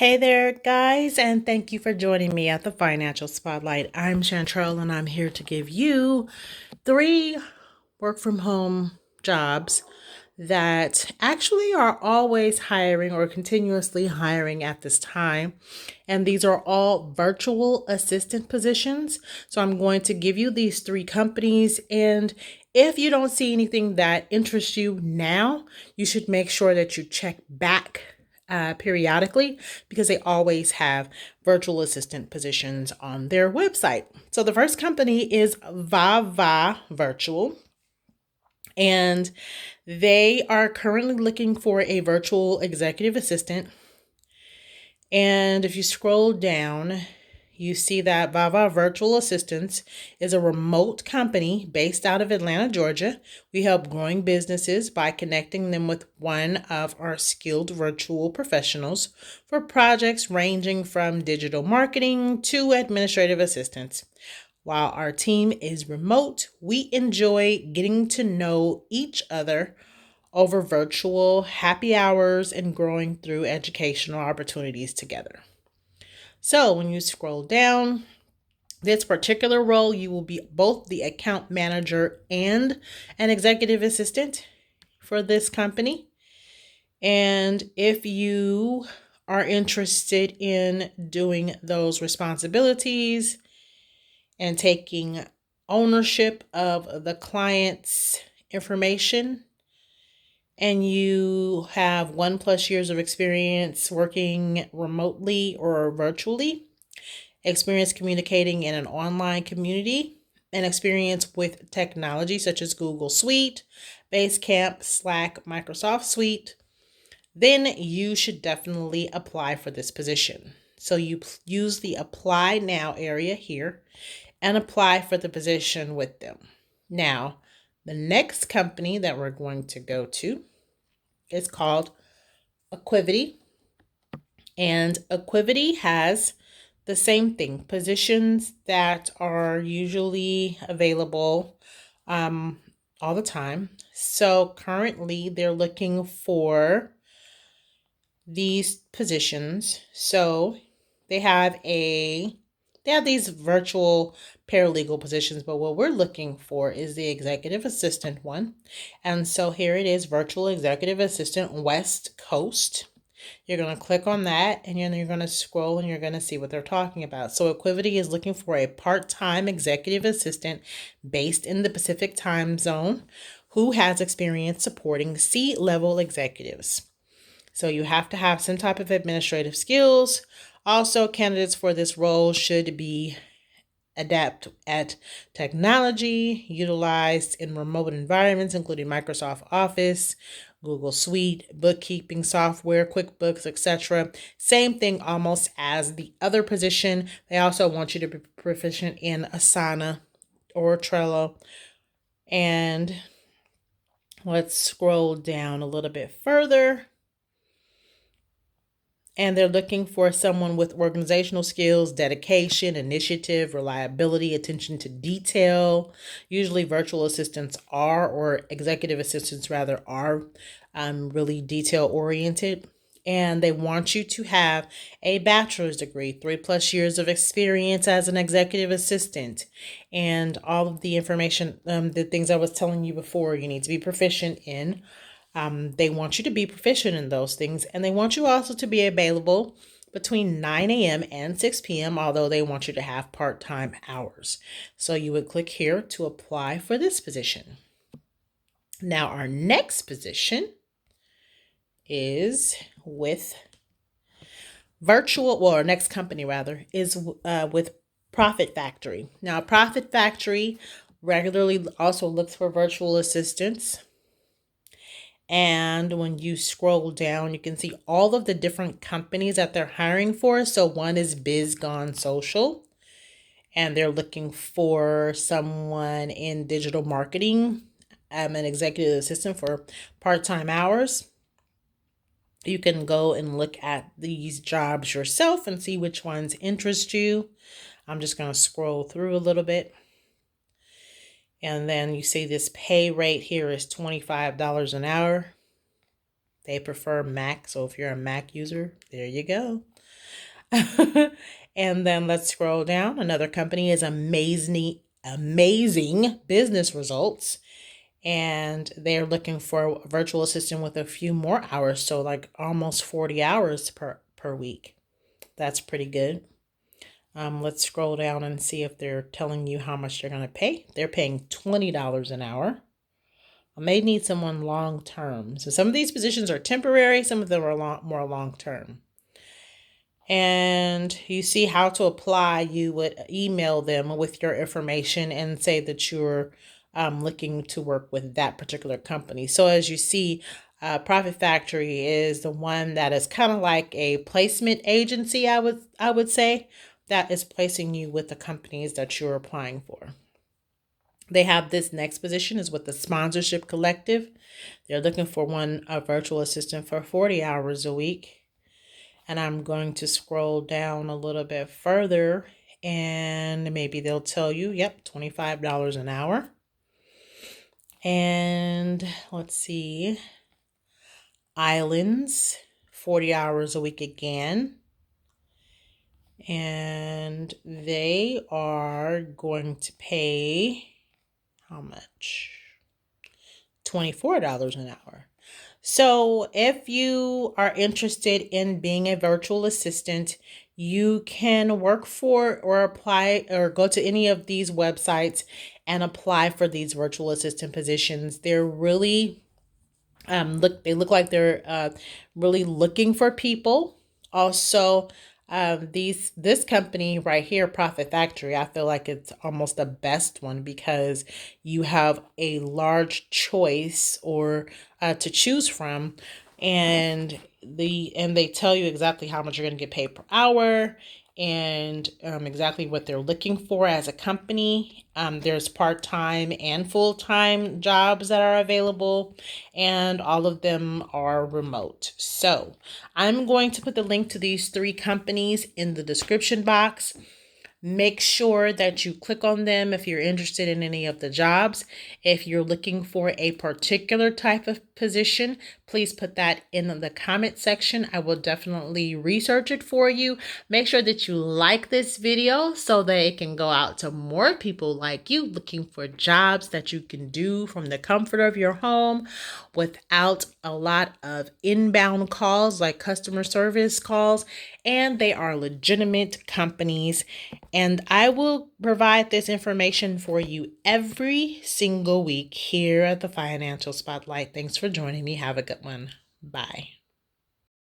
Hey there, guys, and thank you for joining me at the Financial Spotlight. I'm Chantrell, and I'm here to give you three work from home jobs that actually are always hiring or continuously hiring at this time. And these are all virtual assistant positions. So I'm going to give you these three companies. And if you don't see anything that interests you now, you should make sure that you check back periodically because they always have virtual assistant positions on their website. So the first company is Vava Virtual, and they are currently looking for a virtual executive assistant. And if you scroll down, you see that Vava Virtual Assistants is a remote company based out of Atlanta, Georgia. We help growing businesses by connecting them with one of our skilled virtual professionals for projects ranging from digital marketing to administrative assistance. While our team is remote, we enjoy getting to know each other over virtual happy hours and growing through educational opportunities together. So when you scroll down, this particular role, you will be both the account manager and an executive assistant for this company. And if you are interested in doing those responsibilities and taking ownership of the client's information, and you have 1+ years of experience working remotely or virtually, experience communicating in an online community, and experience with technology such as Google Suite, Basecamp, Slack, Microsoft Suite, then you should definitely apply for this position. So you use the apply now area here and apply for the position with them. Now, the next company that we're going to go to is called Equivity. And Equivity has the same thing, positions that are usually available all the time. So currently they're looking for these positions. So they have these virtual paralegal positions, but what we're looking for is the executive assistant one. And so here it is, virtual executive assistant West Coast. You're going to click on that and then you're going to scroll and you're going to see what they're talking about. So Equivity is looking for a part-time executive assistant based in the Pacific time zone who has experience supporting C-level executives. So you have to have some type of administrative skills. Also, candidates for this role should be adept at technology utilized in remote environments, including Microsoft Office, Google Suite, bookkeeping software, QuickBooks, etc. Same thing almost as the other position. They also want you to be proficient in Asana or Trello. And let's scroll down a little bit further. And they're looking for someone with organizational skills, dedication, initiative, reliability, attention to detail. Usually virtual assistants are, or executive assistants rather, are really detail oriented. And they want you to have a bachelor's degree, 3+ years of experience as an executive assistant, and all of the information, the things I was telling you before, you need to be proficient in. They want you to be proficient in those things, and they want you also to be available between 9 a.m. and 6 p.m., although they want you to have part-time hours. So you would click here to apply for this position. Now, our next position is with our next company rather, is with Profit Factory. Now, Profit Factory regularly also looks for virtual assistants. And when you scroll down, you can see all of the different companies that they're hiring for. So one is BizGone Social, and they're looking for someone in digital marketing, an executive assistant for part-time hours. You can go and look at these jobs yourself and see which ones interest you. I'm just going to scroll through a little bit. And then you see this pay rate here is $25 an hour. They prefer Mac. So if you're a Mac user, there you go. And then let's scroll down. Another company is Amazing Business Results. And they're looking for a virtual assistant with a few more hours. So like almost 40 hours per week. That's pretty good. Let's scroll down and see if they're telling you how much they're going to pay. They're paying $20 an hour. I may need someone long term. So some of these positions are temporary, some of them are more long term. And you see how to apply. You would email them with your information and say that you're looking to work with that particular company. So as you see, Profit Factory is the one that is kind of like a placement agency, I would say, that is placing you with the companies that you're applying for. They have this next position is with the Sponsorship Collective. They're looking for a virtual assistant for 40 hours a week. And I'm going to scroll down a little bit further and maybe they'll tell you, yep, $25 an hour. And let's see, Islands, 40 hours a week again. And they are going to pay how much? $24 an hour. So if you are interested in being a virtual assistant, you can work for or apply or go to any of these websites and apply for these virtual assistant positions. They're really they look like they're really looking for people. Also, this company right here, Profit Factory, I feel like it's almost the best one because you have a large choice or to choose from, and they tell you exactly how much you're going to get paid per hour and exactly what they're looking for as a company. There's part-time and full-time jobs that are available, and all of them are remote. So I'm going to put the link to these 3 companies in the description box. Make sure that you click on them if you're interested in any of the jobs. If you're looking for a particular type of position, please put that in the comment section. I will definitely research it for you. Make sure that you like this video so that it can go out to more people like you looking for jobs that you can do from the comfort of your home without a lot of inbound calls like customer service calls. And they are legitimate companies. And I will provide this information for you every single week here at the Financial Spotlight. Thanks for joining me. Have a good one. Bye.